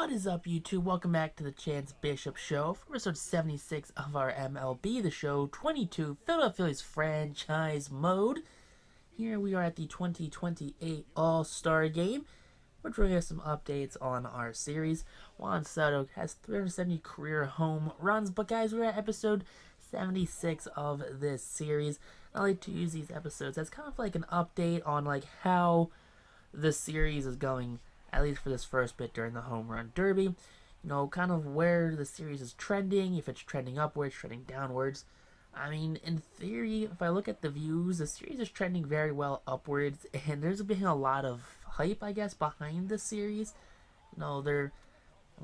What is up, YouTube? Welcome back to the Chance Bishop Show for episode 76 of our MLB The Show 22 Philadelphia Phillies franchise mode. Here we are at the 2028 All-Star Game. We're bringing us some updates on our series. Juan Soto has 370 career home runs, but guys, we're at episode 76 of this series. I like to use these episodes as kind of like an update on like how the series is going, at least for this first bit during the home run derby. You know, kind of where the series is trending, if it's trending upwards, trending downwards. I mean, in theory, if I look at the views, the series is trending very well upwards, and there's been a lot of hype, I guess, behind the series. You know, I'm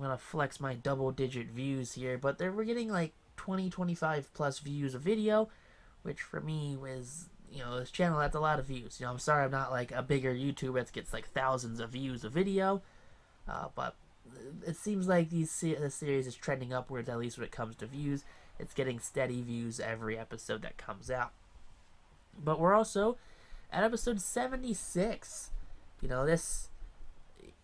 going to flex my double-digit views here, but we're getting like 20, 25 plus views a video, which for me was, you know, this channel, that's a lot of views. You know, I'm sorry I'm not like a bigger YouTuber that gets like thousands of views a video, but it seems like the series is trending upwards, at least when it comes to views. It's getting steady views every episode that comes out. But we're also at episode 76. You know, this,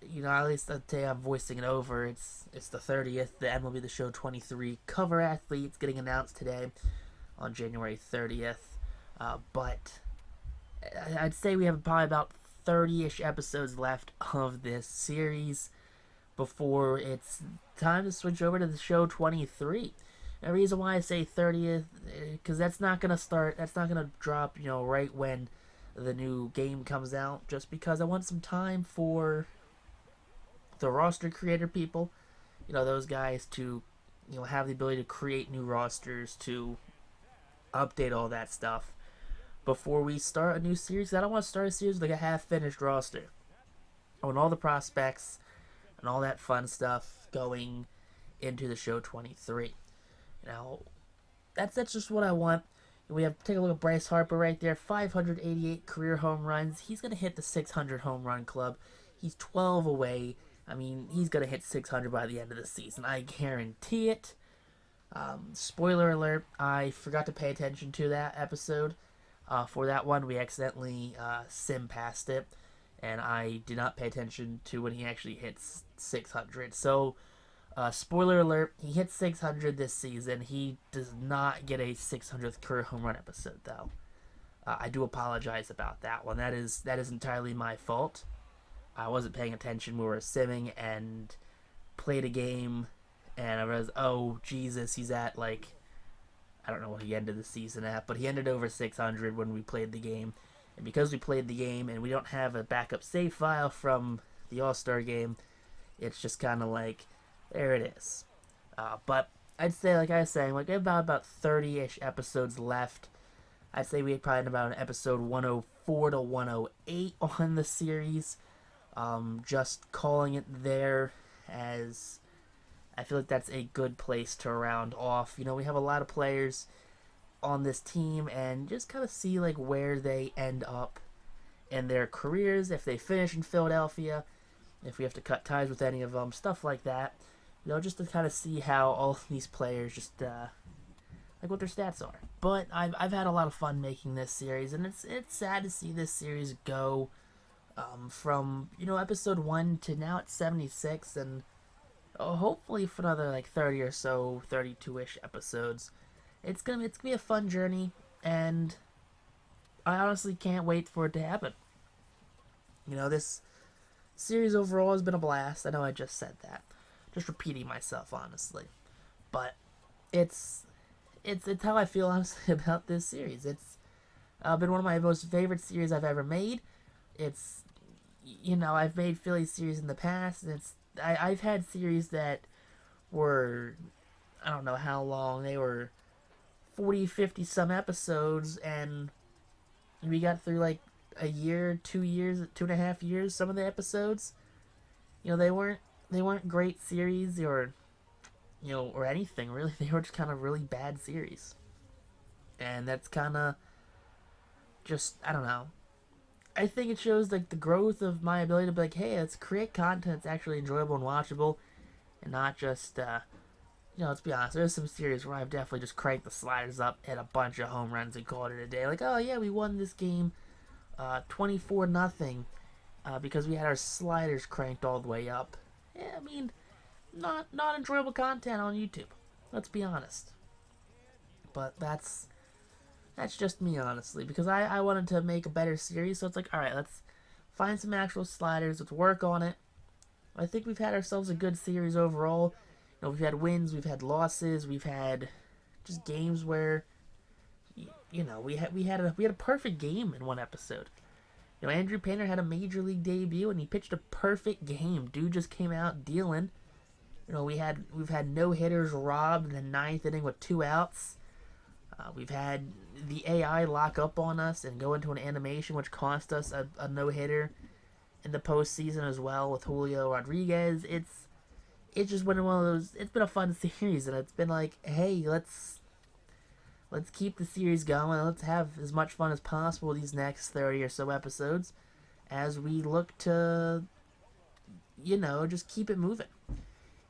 you know, at least I'd say I'm voicing it over. It's the 30th, the MLB The Show 23 cover athletes getting announced today on January 30th. But I'd say we have probably about 30-ish episodes left of this series before it's time to switch over to the show 23. The reason why I say 30th, because that's not going to drop, you know, right when the new game comes out, just because I want some time for the roster creator people, you know, those guys to, you know, have the ability to create new rosters, to update all that stuff before we start a new series. I don't want to start a series with like a half-finished roster. I want all the prospects and all that fun stuff going into the show 23. Now, that's just what I want. We have, take a look at Bryce Harper right there, 588 career home runs. He's going to hit the 600 home run club. He's 12 away. I mean, he's going to hit 600 by the end of the season. I guarantee it. Spoiler alert, I forgot to pay attention to that episode. For that one, we accidentally sim past it, and I did not pay attention to when he actually hits 600. So, spoiler alert, he hit 600 this season. He does not get a 600th career home run episode, though. I do apologize about that one. That is entirely my fault. I wasn't paying attention. We were simming and played a game, and I realized, oh, Jesus, he's at, like, I don't know what he ended the season at, but he ended over 600 when we played the game. And because we played the game and we don't have a backup save file from the All-Star game, it's just kind of like, there it is. But I'd say, like I was saying, like about 30-ish episodes left. I'd say we had probably about an episode 104 to 108 on the series. Just calling it there, as I feel like that's a good place to round off. You know, we have a lot of players on this team, and just kind of see like where they end up in their careers, if they finish in Philadelphia, if we have to cut ties with any of them, stuff like that. You know, just to kind of see how all of these players just like what their stats are. But I've had a lot of fun making this series, and it's sad to see this series go from, you know, episode 1 to now it's 76, and hopefully for another like 30 or so, 32-ish episodes. It's gonna be a fun journey, and I honestly can't wait for it to happen. You know, this series overall has been a blast. I know I just said that, just repeating myself, honestly, but it's how I feel honestly about this series. It's been one of my most favorite series I've ever made. It's, you know, I've made Philly series in the past, and I've had series that were, I don't know how long, they were 40, 50 some episodes, and we got through like a year, 2 years, 2.5 years, some of the episodes. You know, they weren't great series or, you know, or anything really. They were just kind of really bad series. And that's kind of just, I don't know. I think it shows like the growth of my ability to be like, hey, let's create content that's actually enjoyable and watchable, and not just, you know, let's be honest, there's some series where I've definitely just cranked the sliders up, hit a bunch of home runs, and called it a day. Like, oh yeah, we won this game 24-0 because we had our sliders cranked all the way up. Yeah, I mean, not enjoyable content on YouTube. Let's be honest. But that's just me, honestly, because I wanted to make a better series. So it's like, all right, let's find some actual sliders. Let's work on it. I think we've had ourselves a good series overall. You know, we've had wins, we've had losses, we've had just games where, you know, we had a perfect game in one episode. You know, Andrew Painter had a major league debut and he pitched a perfect game. Dude just came out dealing. You know, we've had no hitters robbed in the ninth inning with 2 outs. We've had the AI lock up on us and go into an animation, which cost us a no hitter in the postseason as well with Julio Rodriguez. It's just been one of those. It's been a fun series, and it's been like, hey, let's keep the series going. Let's have as much fun as possible these next 30 or so episodes, as we look to, you know, just keep it moving,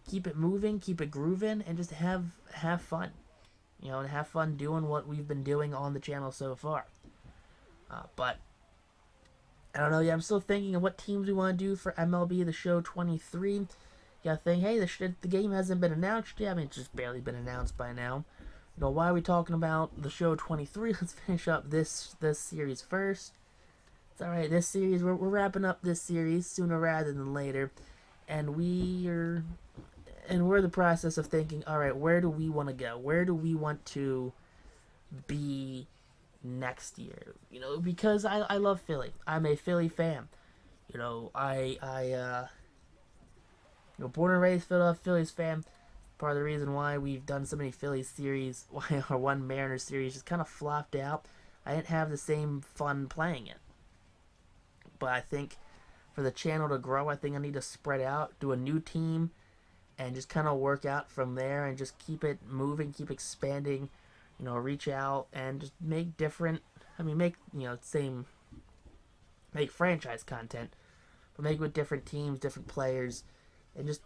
keep it grooving, and just have fun. You know, and have fun doing what we've been doing on the channel so far. But I don't know. Yeah, I'm still thinking of what teams we want to do for MLB The Show 23. You gotta think, hey, the game hasn't been announced yet. I mean, it's just barely been announced by now. You know, why are we talking about The Show 23? Let's finish up this series first. It's alright, this series, we're wrapping up this series sooner rather than later. And we're in the process of thinking, alright, where do we want to go? Where do we want to be next year? You know, because I love Philly. I'm a Philly fan. You know, you know, born and raised Philadelphia Phillies fan. Part of the reason why we've done so many Phillies series, why our one Mariners series just kind of flopped out. I didn't have the same fun playing it. But I think for the channel to grow, I think I need to spread out, do a new team, and just kind of work out from there and just keep it moving, keep expanding, you know, reach out and just make different, make, you know, make franchise content, but make it with different teams, different players, and just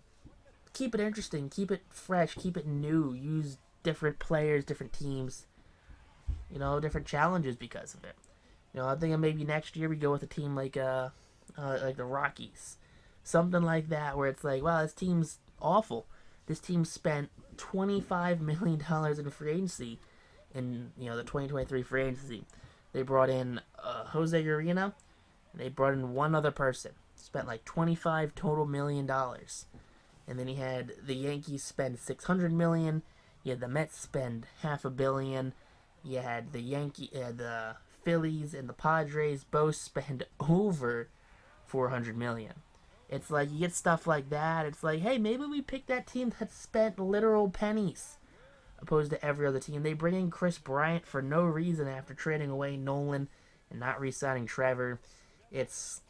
keep it interesting, keep it fresh, keep it new, use different players, different teams, you know, different challenges because of it. You know, I think maybe next year we go with a team like the Rockies, something like that, where it's like, wow, this team's awful. This team spent $25 million in free agency in, you know, the 2023 free agency. They brought in Jose Urena, and they brought in one other person. Spent like $25 total million. And then he had the Yankees spend $600 million. You had the Mets spend $500 million. You had the Phillies and the Padres both spend over $400 million. It's like you get stuff like that. It's like, hey, maybe we pick that team that spent literal pennies, opposed to every other team. They bring in Chris Bryant for no reason after trading away Nolan and not re-signing Trevor. It's,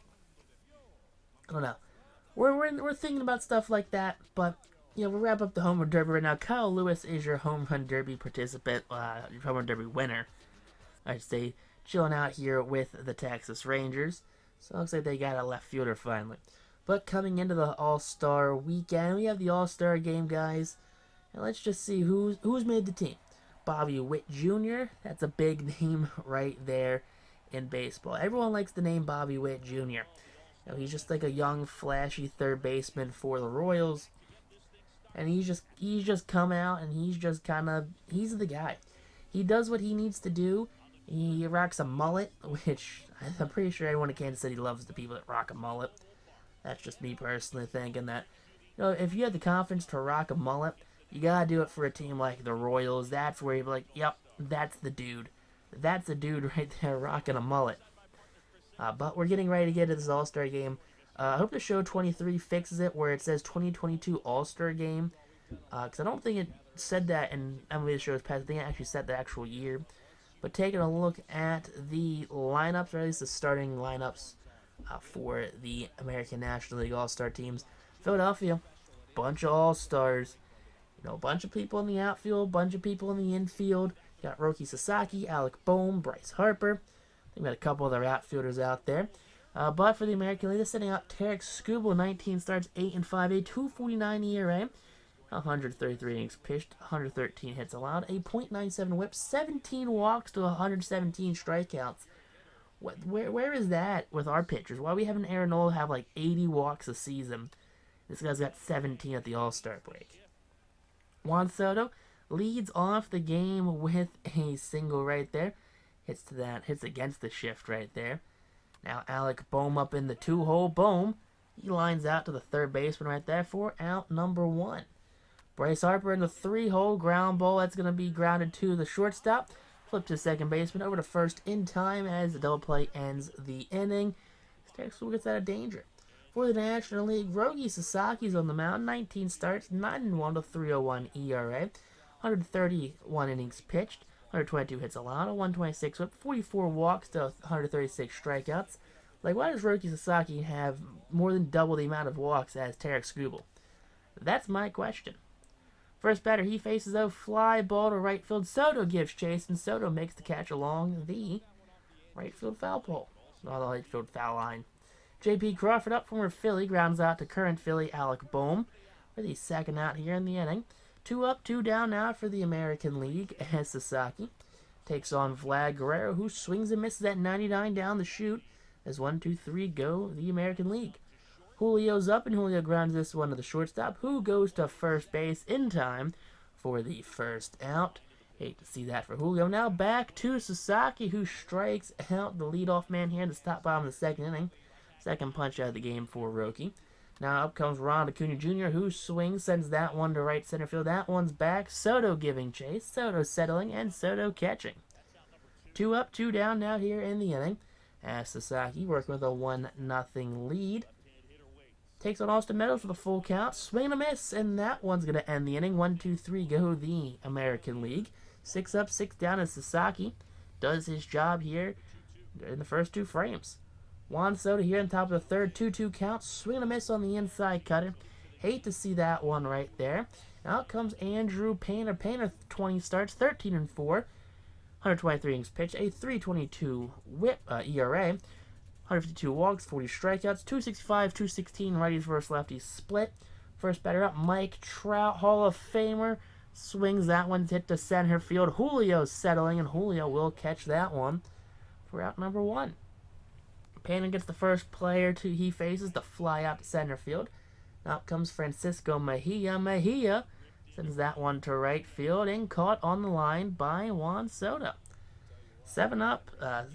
I don't know. We're thinking about stuff like that, but you know, we'll wrap up the home run derby right now. Kyle Lewis is your home run derby participant, your home run derby winner. I'd say chilling out here with the Texas Rangers. So it looks like they got a left fielder finally. But coming into the All-Star weekend, we have the All-Star game, guys. And let's just see who's made the team. Bobby Witt Jr., that's a big name right there in baseball. Everyone likes the name Bobby Witt Jr. You know, he's just like a young, flashy third baseman for the Royals. And he's just come out and he's the guy. He does what he needs to do. He rocks a mullet, which I'm pretty sure everyone in Kansas City loves the people that rock a mullet. That's just me personally thinking that, you know, if you have the confidence to rock a mullet, you gotta do it for a team like the Royals. That's where you're like, yep, that's the dude. That's the dude right there rocking a mullet. But we're getting ready to get to this All-Star game. I hope the show 23 fixes it where it says 2022 All-Star game. Because I don't think it said that in MLB The Show's past. I think it actually said the actual year. But taking a look at the lineups, or at least the starting lineups for the American National League All-Star teams. Philadelphia, bunch of All-Stars. You know, a bunch of people in the outfield, bunch of people in the infield. You got Roki Sasaki, Alec Bohm, Bryce Harper. I think we got a couple other outfielders out there. But for the American League, they're sending out Tarek Skubal, 19 starts, 8-5, a 2.49 ERA, 133 innings pitched, 113 hits allowed, a .97 whip, 17 walks to 117 strikeouts. Where is that with our pitchers? Why are we having Aaron Nola have like 80 walks a season This guy's got 17 at the All-Star break. Juan Soto leads off the game with a single right there. Hits against the shift right there. Now Alec Bohm up in the 2-hole. Bohm, he lines out to the third baseman right there for out number 1. Bryce Harper in the 3-hole. Ground ball, that's going to be grounded to the shortstop. Flip to second baseman, over to first in time as the double play ends the inning. Texas gets out of danger. For the National League, Roki Sasaki's on the mound. 19 starts, 9-1 to 3.01 ERA. 131 innings pitched. 122 hits allowed, 126 whip, 44 walks to 136 strikeouts. Like, why does Roki Sasaki have more than double the amount of walks as Tarek Skubal? That's my question. First batter he faces, though, fly ball to right field. Soto gives chase, and Soto makes the catch along the right field foul pole. Not the right field foul line. J.P. Crawford up, former Philly, grounds out to current Philly Alec Bohm with the second out here in the inning. 2 up, 2 down now for the American League as Sasaki takes on Vlad Guerrero, who swings and misses at 99 down the chute as 1, 2, 3 go the American League. Julio's up, and Julio grounds this one to the shortstop, who goes to first base in time for the first out. Hate to see that for Julio. Now back to Sasaki, who strikes out the leadoff man here in the top bottom of the second inning. Second punch out of the game for Roki. Now up comes Ron Acuna Jr., who swings, sends that one to right center field. That one's back. Soto giving chase. Soto settling, and Soto catching. 2 up, 2 down now here in the inning. As Sasaki working with a 1-0 lead. Takes on Austin Meadows with a full count. Swing and a miss, and that one's going to end the inning. 1, 2, 3 go the American League. 6 up, 6 down as Sasaki does his job here in the first 2 frames. Juan Soto here on top of the third, 2-2 count. Swing and a miss on the inside cutter. Hate to see that one right there. Out comes Andrew Painter. Painter 20 starts, 13-4. 123 innings pitched, a 3.22 whip ERA. 152 walks, 40 strikeouts, 265, 216 righties versus lefties split. First batter up, Mike Trout, Hall of Famer. Swings that one, hit to center field. Julio's settling, and Julio will catch that one for out number 1. Painter gets the first player he faces to fly out to center field. Out comes Francisco Mejia. Mejia sends that one to right field and caught on the line by Juan Soto. 7 up,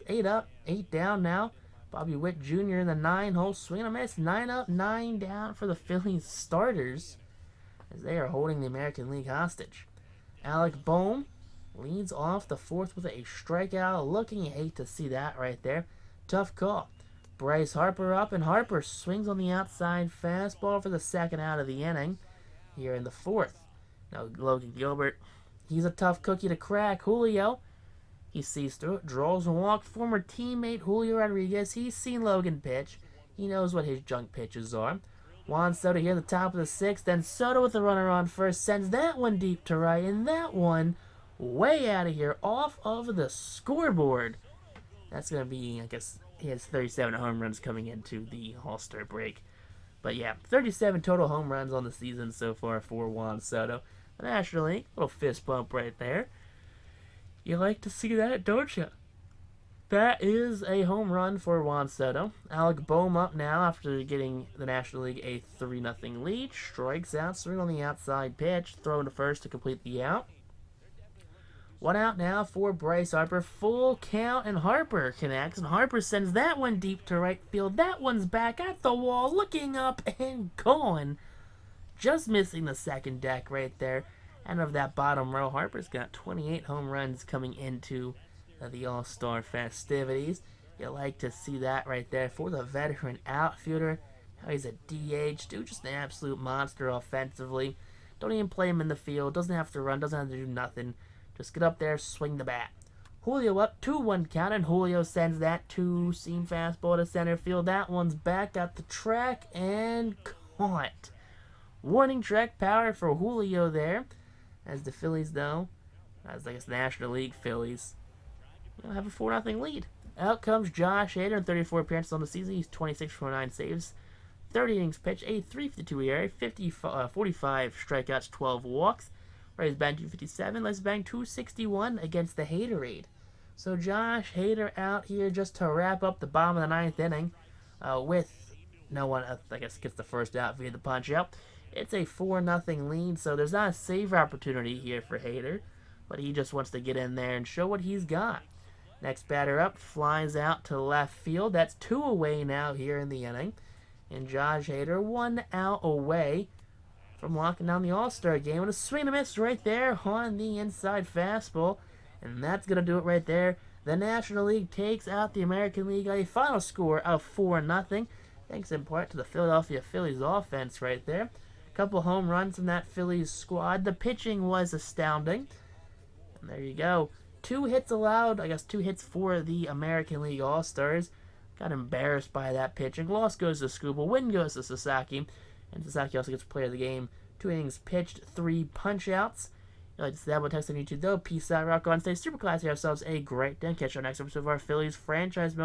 8 down now. Bobby Witt Jr. in the 9-hole. Swing and a miss. 9 up, 9 down for the Phillies starters as they are holding the American League hostage. Alec Bohm leads off the 4th with a strikeout. Looking, you hate to see that right there. Tough call. Bryce Harper up, and Harper swings on the outside fastball for the second out of the inning here in the 4th. Now Logan Gilbert, he's a tough cookie to crack. Julio, he sees through it, draws a walk. Former teammate Julio Rodriguez, he's seen Logan pitch. He knows what his junk pitches are. Juan Soto here at the top of the 6th, then Soto with the runner on first, sends that one deep to right, and that one way out of here, off of the scoreboard. That's going to be, I guess, he has 37 home runs coming into the All-Star break. But yeah, 37 total home runs on the season so far for Juan Soto. The National League, little fist bump right there. You like to see that, don't you? That is a home run for Juan Soto. Alec Bohm up now after getting the National League a 3-0 lead. Strikes out, swing on the outside pitch, throw to first to complete the out. 1 out now for Bryce Harper. Full count, and Harper connects, and Harper sends that one deep to right field. That one's back at the wall, looking up and gone. Just missing the second deck right there. Out of that bottom row, Harper's got 28 home runs coming into the All-Star festivities. You like to see that right there for the veteran outfielder. How he's a DH, dude, just an absolute monster offensively. Don't even play him in the field. Doesn't have to run, doesn't have to do nothing. Just get up there, swing the bat. Julio up, 2-1 count, and Julio sends that 2-seam fastball to center field. That one's back at the track and caught. Warning track power for Julio there. As the Phillies, though, as I guess National League Phillies, have a 4-0 lead. Out comes Josh Hader in 34 appearances on the season. He's 26 for 9 saves, 30 innings pitched, a 3.52 ERA, 45 strikeouts, 12 walks. Right, he's batting 257. Let's bang 261 against the Haterade. So Josh Hader out here just to wrap up the bottom of the 9th inning with no one, I guess, gets the first out via the punch out. It's a 4-0 lead, so there's not a save opportunity here for Hader, but he just wants to get in there and show what he's got. Next batter up flies out to left field. That's 2 away now here in the inning. And Josh Hader 1 out away from locking down the All-Star game. And a swing and a miss right there on the inside fastball. And that's going to do it right there. The National League takes out the American League a final score of 4-0. Thanks in part to the Philadelphia Phillies offense right there. A couple home runs from that Phillies squad. The pitching was astounding. And there you go. 2 hits allowed. I guess 2 hits for the American League All-Stars. Got embarrassed by that pitching. Loss goes to Scuba. Win goes to Sasaki. And Sasaki also gets player of the game. 2 innings pitched, 3 punch-outs. If you like to see that, text on YouTube, though. Peace out, rock on, stay super classy. Ourselves a great day. Catch you on next episode of our Phillies franchise.